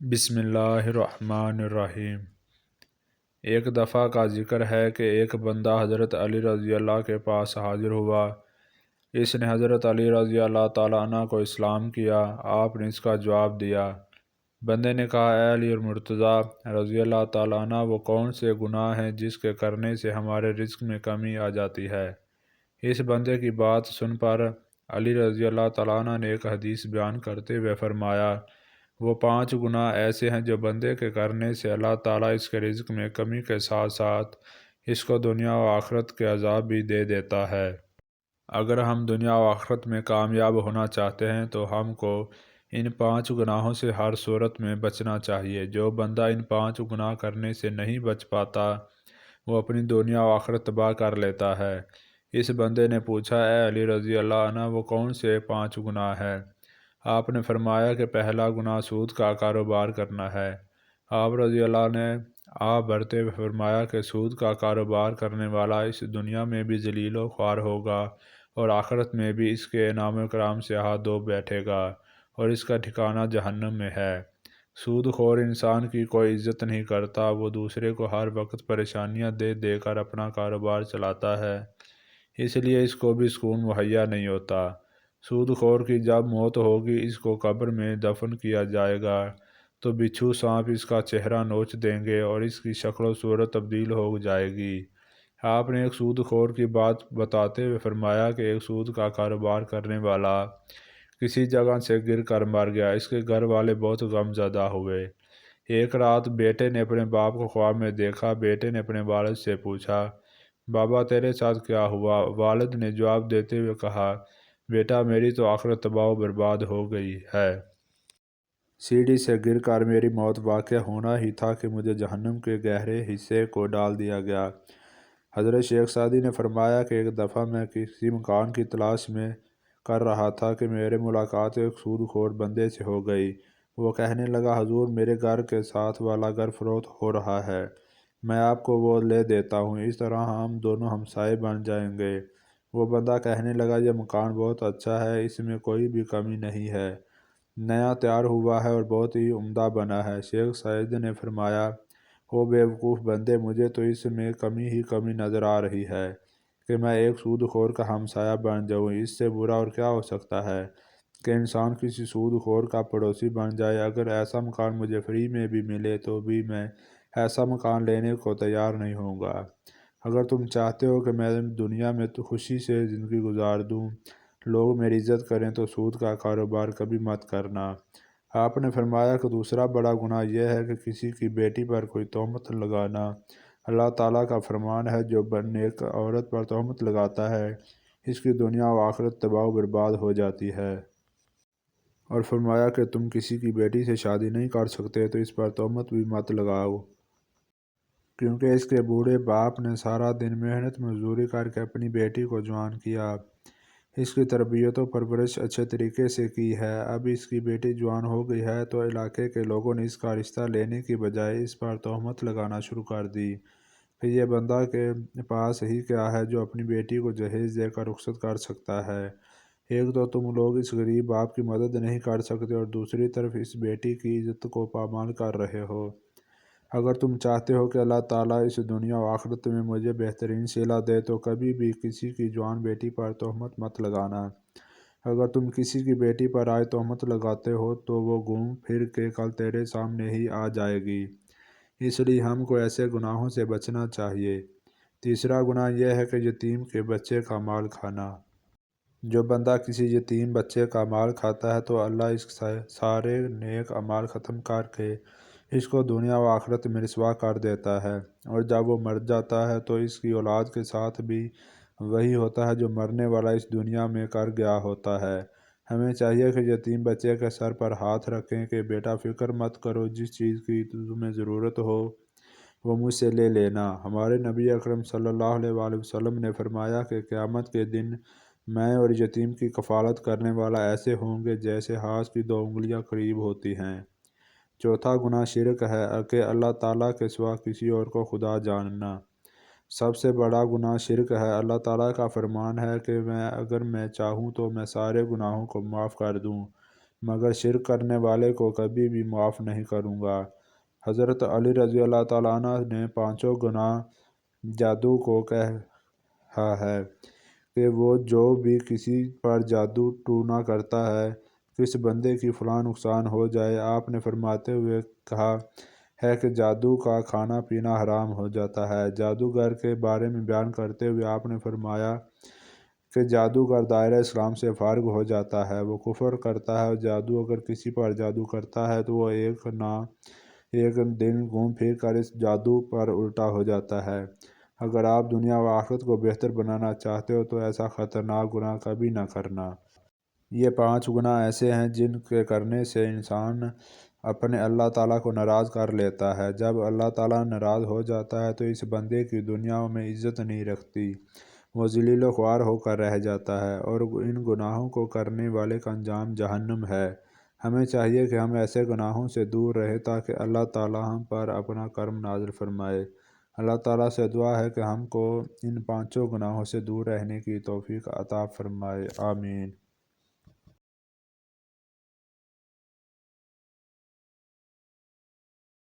بسم اللہ الرحمن الرحیم۔ ایک دفعہ کا ذکر ہے کہ ایک بندہ حضرت علی رضی اللہ کے پاس حاضر ہوا۔ اس نے حضرت علی رضی اللہ تعالیٰ عنہ کو اسلام کیا۔ آپ نے اس کا جواب دیا۔ بندے نے کہا، اے علی مرتضیٰ رضی اللہ تعالیٰ عنہ، وہ کون سے گناہ ہیں جس کے کرنے سے ہمارے رزق میں کمی آ جاتی ہے؟ اس بندے کی بات سن پر علی رضی اللہ تعالیٰ عنہ نے ایک حدیث بیان کرتے ہوئے فرمایا، وہ 5 گناہ ایسے ہیں جو بندے کے کرنے سے اللہ تعالیٰ اس کے رزق میں کمی کے ساتھ ساتھ اس کو دنیا و آخرت کے عذاب بھی دے دیتا ہے۔ اگر ہم دنیا و آخرت میں کامیاب ہونا چاہتے ہیں تو ہم کو ان 5 گناہوں سے ہر صورت میں بچنا چاہیے۔ جو بندہ ان 5 گناہ کرنے سے نہیں بچ پاتا وہ اپنی دنیا و آخرت تباہ کر لیتا ہے۔ اس بندے نے پوچھا، اے علی رضی اللہ عنہ، وہ کون سے 5 گناہ ہیں؟ آپ نے فرمایا کہ پہلا گناہ سود کا کاروبار کرنا ہے۔ آپ رضی اللہ نے بھرتے ہوئے فرمایا کہ سود کا کاروبار کرنے والا اس دنیا میں بھی ذلیل و خوار ہوگا اور آخرت میں بھی اس کے انعام و کرام سے ہاتھ دھو بیٹھے گا اور اس کا ٹھکانہ جہنم میں ہے۔ سود خور انسان کی کوئی عزت نہیں کرتا، وہ دوسرے کو ہر وقت پریشانیاں دے دے کر اپنا کاروبار چلاتا ہے، اس لیے اس کو بھی سکون مہیا نہیں ہوتا۔ سود خور کی جب موت ہوگی، اس کو قبر میں دفن کیا جائے گا تو بچھو سانپ اس کا چہرہ نوچ دیں گے اور اس کی شکل و صورت تبدیل ہو جائے گی۔ آپ نے ایک سود خور کی بات بتاتے ہوئے فرمایا کہ ایک سود کا کاروبار کرنے والا کسی جگہ سے گر کر مر گیا۔ اس کے گھر والے بہت غم زدہ ہوئے۔ ایک رات بیٹے نے اپنے باپ کو خواب میں دیکھا۔ بیٹے نے اپنے والد سے پوچھا، بابا تیرے ساتھ کیا ہوا؟ والد نے جواب دیتے ہوئے کہا، بیٹا میری تو آخرت تباہ و برباد ہو گئی ہے۔ سیڑھی سے گر کر میری موت واقع ہونا ہی تھا کہ مجھے جہنم کے گہرے حصے کو ڈال دیا گیا۔ حضرت شیخ سعدی نے فرمایا کہ ایک دفعہ میں کسی مکان کی تلاش میں کر رہا تھا کہ میرے ملاقات ایک سود خور بندے سے ہو گئی۔ وہ کہنے لگا، حضور میرے گھر کے ساتھ والا گھر فروخت ہو رہا ہے، میں آپ کو وہ لے دیتا ہوں، اس طرح ہم دونوں ہمسائے بن جائیں گے۔ وہ بندہ کہنے لگا، یہ مکان بہت اچھا ہے، اس میں کوئی بھی کمی نہیں ہے، نیا تیار ہوا ہے اور بہت ہی عمدہ بنا ہے۔ شیخ سعید نے فرمایا، او بے وقوف بندے، مجھے تو اس میں کمی ہی کمی نظر آ رہی ہے کہ میں ایک سود خور کا ہمسایہ بن جاؤں۔ اس سے برا اور کیا ہو سکتا ہے کہ انسان کسی سود خور کا پڑوسی بن جائے۔ اگر ایسا مکان مجھے فری میں بھی ملے تو بھی میں ایسا مکان لینے کو تیار نہیں ہوں گا۔ اگر تم چاہتے ہو کہ میں دنیا میں تو خوشی سے زندگی گزار دوں، لوگ میری عزت کریں، تو سود کا کاروبار کبھی مت کرنا۔ آپ نے فرمایا کہ دوسرا بڑا گناہ یہ ہے کہ کسی کی بیٹی پر کوئی تہمت لگانا۔ اللہ تعالیٰ کا فرمان ہے، جو نیک عورت پر تہمت لگاتا ہے اس کی دنیا و آخرت تباہ و برباد ہو جاتی ہے۔ اور فرمایا کہ تم کسی کی بیٹی سے شادی نہیں کر سکتے تو اس پر تہمت بھی مت لگاؤ، کیونکہ اس کے بوڑھے باپ نے سارا دن محنت مزدوری کر کے اپنی بیٹی کو جوان کیا، اس کی تربیت و پرورش اچھے طریقے سے کی ہے۔ اب اس کی بیٹی جوان ہو گئی ہے تو علاقے کے لوگوں نے اس کا رشتہ لینے کی بجائے اس پر تہمت لگانا شروع کر دی کہ یہ بندہ کے پاس ہی کیا ہے جو اپنی بیٹی کو جہیز دے کر رخصت کر سکتا ہے۔ ایک تو تم لوگ اس غریب باپ کی مدد نہیں کر سکتے اور دوسری طرف اس بیٹی کی عزت کو پامال کر رہے ہو۔ اگر تم چاہتے ہو کہ اللہ تعالیٰ اس دنیا و آخرت میں مجھے بہترین صلہ دے تو کبھی بھی کسی کی جوان بیٹی پر تہمت مت لگانا۔ اگر تم کسی کی بیٹی پر آج تہمت لگاتے ہو تو وہ گھوم پھر کے کل تیرے سامنے ہی آ جائے گی، اس لیے ہم کو ایسے گناہوں سے بچنا چاہیے۔ تیسرا گناہ یہ ہے کہ یتیم کے بچے کا مال کھانا۔ جو بندہ کسی یتیم بچے کا مال کھاتا ہے تو اللہ اس سارے نیک اعمال ختم کر کے اس کو دنیا و آخرت میں رسوا کر دیتا ہے، اور جب وہ مر جاتا ہے تو اس کی اولاد کے ساتھ بھی وہی ہوتا ہے جو مرنے والا اس دنیا میں کر گیا ہوتا ہے۔ ہمیں چاہیے کہ یتیم بچے کے سر پر ہاتھ رکھیں کہ بیٹا فکر مت کرو، جس چیز کی تمہیں ضرورت ہو وہ مجھ سے لے لینا۔ ہمارے نبی اکرم صلی اللہ علیہ وآلہ وسلم نے فرمایا کہ قیامت کے دن میں اور یتیم کی کفالت کرنے والا ایسے ہوں گے جیسے ہاتھ کی 2 انگلیاں قریب ہوتی ہیں۔ چوتھا گناہ شرک ہے کہ اللہ تعالیٰ کے سوا کسی اور کو خدا جاننا۔ سب سے بڑا گناہ شرک ہے۔ اللہ تعالیٰ کا فرمان ہے کہ اگر میں چاہوں تو میں سارے گناہوں کو معاف کر دوں، مگر شرک کرنے والے کو کبھی بھی معاف نہیں کروں گا۔ حضرت علی رضی اللہ تعالیٰ عنہ نے پانچوں گناہ جادو کو کہا ہے کہ وہ جو بھی کسی پر جادو ٹونا کرتا ہے، کس بندے کی فلاں نقصان ہو جائے، آپ نے فرماتے ہوئے کہا ہے کہ جادو کا کھانا پینا حرام ہو جاتا ہے۔ جادوگر کے بارے میں بیان کرتے ہوئے آپ نے فرمایا کہ جادوگر دائرہ اسلام سے فارغ ہو جاتا ہے، وہ کفر کرتا ہے، اور جادو اگر کسی پر جادو کرتا ہے تو وہ ایک نہ ایک دن گھوم پھر کر اس جادو پر الٹا ہو جاتا ہے۔ اگر آپ دنیا و آخرت کو بہتر بنانا چاہتے ہو تو ایسا خطرناک گناہ کبھی نہ کرنا۔ یہ 5 گناہ ایسے ہیں جن کے کرنے سے انسان اپنے اللہ تعالیٰ کو ناراض کر لیتا ہے۔ جب اللہ تعالیٰ ناراض ہو جاتا ہے تو اس بندے کی دنیا میں عزت نہیں رکھتی، وہ ذلیل و خوار ہو کر رہ جاتا ہے، اور ان گناہوں کو کرنے والے کا انجام جہنم ہے۔ ہمیں چاہیے کہ ہم ایسے گناہوں سے دور رہیں تاکہ اللہ تعالیٰ ہم پر اپنا کرم نازل فرمائے۔ اللہ تعالیٰ سے دعا ہے کہ ہم کو ان 5 گناہوں سے دور رہنے کی توفیق عطا فرمائے، آمین۔